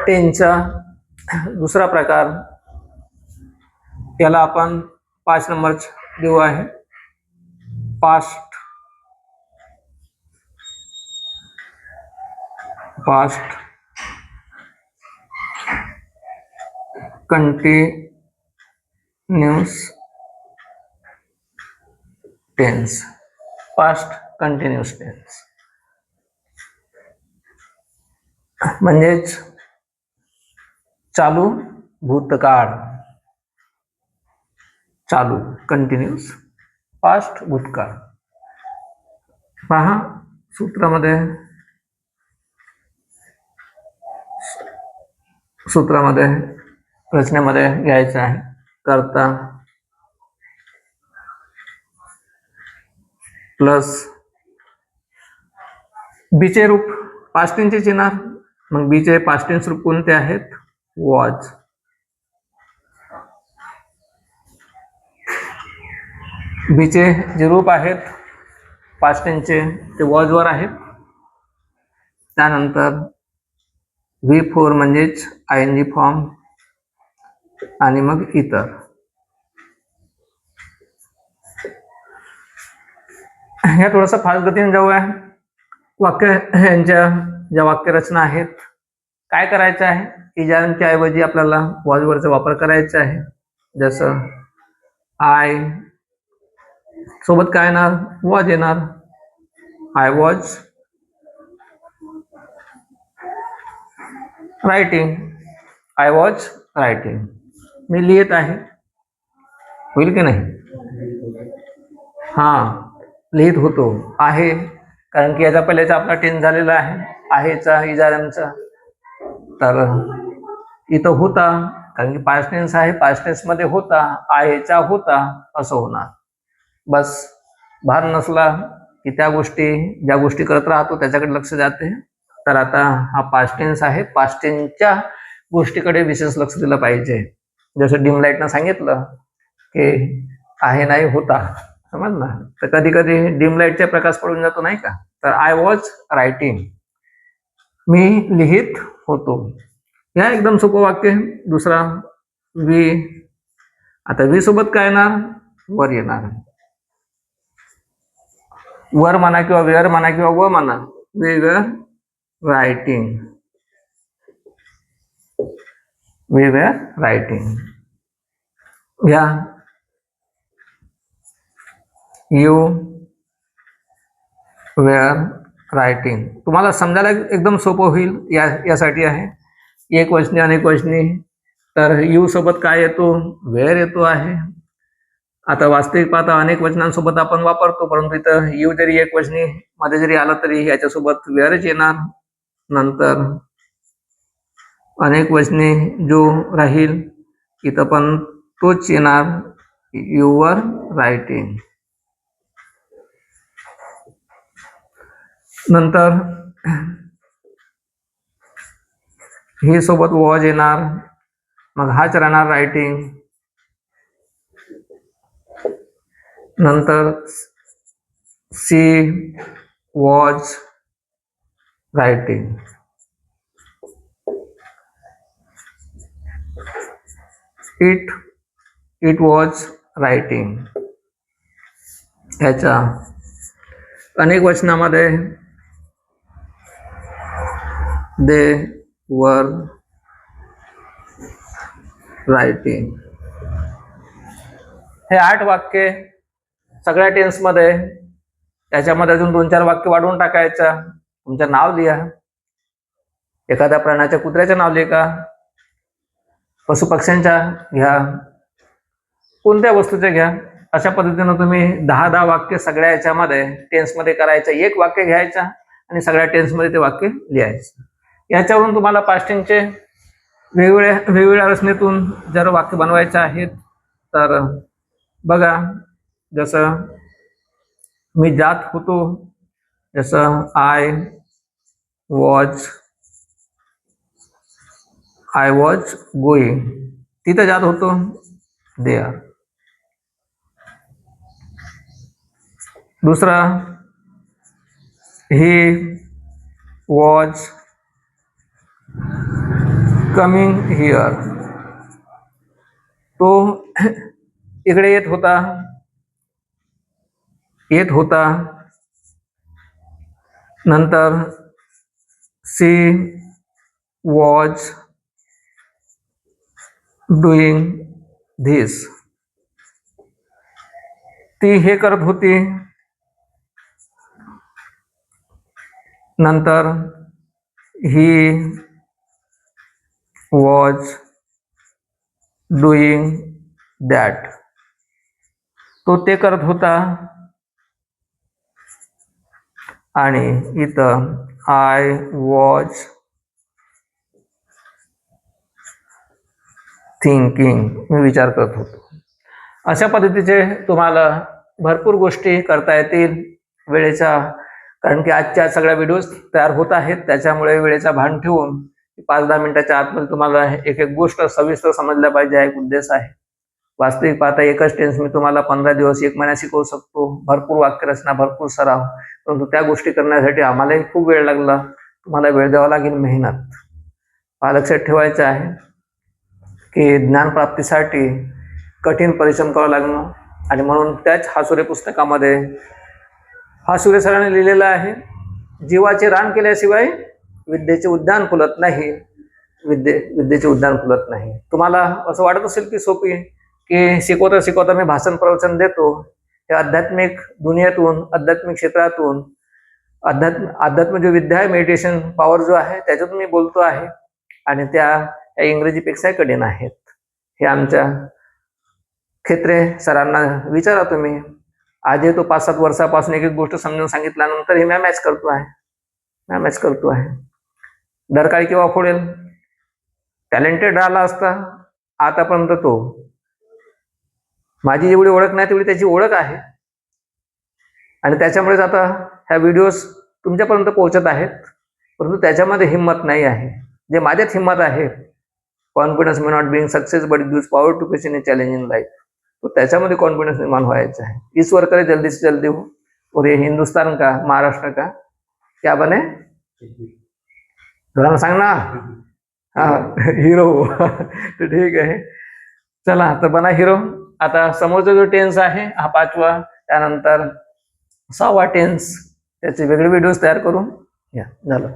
टेनचा दुसरा प्रकार, याला आपण 5 नंबर देऊ आहे. Past continuous tense. Past continuous tense म्हणजेच चालू भूतकाळ. चालू कंटिन्यूस पास्ट भूतकाळ. पहा सूत्रामध्ये रचनेमध्ये घ्यायचं आहे. कर्ता प्लस बीचे रूप पास्ट टेन्सचे येणार. मग बीचे पास्ट टेन्स रूप कोणते आहेत? वॉज. बीचे जे रूप आहेत पास्ट टेन्सचे ते वॉज वर आहेत. त्यानंतर V4 म्हणजेच ING फॉर्म आणि मग इतर. ह्या थोडासा फास्ट गतीने जाऊया. वाक्य यांच्या ज्या वाक्यरचना आहेत, काय करायचं आहे? इजारांच्या ऐवजी आपल्याला वॉज वरचा वापर करायचा आहे. जसं आय सोबत काय येणार? वॉज येणार. I was writing. I was writing. मी लिहित आहे. होईल की नाही? हा, लिहित होतो आहे, कारण की याचा पहिल्याचा आपला टेन्स झालेला आहेचा इजारांचा. तर इथं होता, कारण की पास्ट टेन्स आहे, पास्ट टेन्स मध्ये होता, आहेचा होता असं होणार. बस भार नसला की त्या गोष्टी ज्या गोष्टी करत राहतो त्याच्याकडे लक्ष जाते. तर आता हा पास्ट टेन्स आहे, पास्ट टेन्सच्या गोष्टीकडे विशेष लक्ष दिलं पाहिजे. जसं डिम लाईटनं सांगितलं की आहे नाही होता, समजलं. तर कधी कधी डिम लाईटचा प्रकाश पडून जातो नाही का. तर आय वॉज रायटिंग, मी लिहित होतो. या एकदम सोपं वाक्य. दुसरा वी. आता वी सोबत काय येणार? वर येणार. वर म्हणा किंवा वेअर म्हणा किंवा व म्हणा. We were writing. We were writing. या यू वेअर रायटिंग. तुम्हाला समजायला एकदम सोपं होईल यासाठी आहे. एक वचनी अनेक वचनी. तर यू सोबत काय येतो? वेअर येतो आहे. आता वास्तविक पाहता अनेक वचनांसोबत आपण वापरतो, परंतु इथं यू जरी एक वचनी मध्ये जरी आलं तरी याच्यासोबत वेअरच येणार. नंतर अनेक वचनी जो राहील इथं पण तोच येणार. You were writing. नंतर ही सोबत वॉज येणार, मग हाच राहणार रायटिंग. नंतर she was writing. It was writing. ह्याच्या अनेक वचनामध्ये दे वर रायटिंग. हे 8 वाक्य सगळ्या टेन्समध्ये. त्याच्यामध्ये अजून 2-4 वाक्य वाढवून टाकायचं. तुमचं नाव लिहा. एखाद्या प्राण्याच्या, कुत्र्याचं नाव लिहा, पशुपक्ष्यांच्या घ्या, कोणत्या वस्तूचे घ्या. अशा पद्धतीनं तुम्ही 10 वाक्य सगळ्या याच्यामध्ये टेन्समध्ये करायचं. एक वाक्य घ्यायचं आणि सगळ्या टेन्समध्ये ते वाक्य लिहायचं. याच्यावरून तुम्हाला पास्ट टेन्सचे वेगवेगळ्या रचनेतून जर वाक्य बनवायचे आहेत तर बघा. जसं मी जात होतो, जसं आय वॉज गोईंग. तिथं जात होतो, देअर. दुसरा ही वॉज कमिंग हिअर, तो इकडे येत होता, नंतर सी वॉज डुईंग धिस, ती हे करत होती, नंतर ही वॉज डुईंग दॅट, तो ते करत होता, आणि इथं आय वॉज थिंकिंग, मी विचार करत होतो. अशा पद्धतीचे तुम्हाला भरपूर गोष्टी करता येतील वेळेचा, कारण की आजच्या सगळ्या व्हिडिओज तयार होत आहेत, त्याच्यामुळे वेळेचा भान ठेवून 5-10 मिनिटाच्या आतमध्ये तुम्हाला एक एक गोष्ट सविस्तर समजल्या पाहिजे हा एक उद्देश आहे. वास्तविक पाहता एकच टेन्स मी तुम्हाला 15 दिवस 1 महिना शिकवू शकतो, भरपूर वाक्यरचना, भरपूर सराव, परंतु त्या गोष्टी करण्यासाठी आम्हालाही खूप वेळ लागला, तुम्हाला वेळ द्यावा लागेल, मेहनत. लक्षात ठेवायचं आहे की ज्ञानप्राप्तीसाठी कठीण परिश्रम करावा लागणं, आणि म्हणून त्याच हासुरे पुस्तकामध्ये हासुरे सरांनी लिहिलेलं आहे, जीवाचे रान केल्याशिवाय विद्येचे उद्यान फुलत नाही, विद्येचे उद्यान फुलत नाही. तुम्हाला असं वाटत असेल की सोपी, की शिकवता शिकवता मी भाषण प्रवचन देतो, हे आध्यात्मिक दुनियेतून, आध्यात्मिक क्षेत्रातून, अध्यात्म जो विद्या आहे, मेडिटेशन पॉवर जो आहे, त्याच्यातून मी बोलतो आहे, आणि त्या इंग्रजीपेक्षा कठीण आहेत. हे आमच्या खेत्रे सरांना विचारा तुम्ही. आजही तो 5-7 वर्षापासून एक एक गोष्ट समजून सांगितल्यानंतर हे मॅच करतो आहे. दरकाळी केव्हा फोडेल, टॅलेंटेड राहिला असता आतापर्यंत तो. माझी जेवढी ओळख नाही तेवढी त्याची ओळख आहे, आणि त्याच्यामुळेच आता ह्या व्हिडिओज तुमच्यापर्यंत पोहोचत आहेत, परंतु त्याच्यामध्ये हिंमत नाही आहे. जे माझ्यात हिंमत आहे, confidence may not being success but gives power to face in a challenge in life, तो त्याच्यामध्ये कॉन्फिडन्स निर्माण व्हायचा आहे. ईश्वर करे जल्दी से जल्दी हो, और ये हिंदुस्तान का, महाराष्ट्र का क्या बने, जरा सांग ना, हिरो. तर ठीक आहे, चला तर बना हिरो. आता समोरचा जो टेन्स आहे हा 5वा, त्यानंतर 6वा टेन्स, त्याचे वेगळे व्हिडिओज तयार करून या, झालं.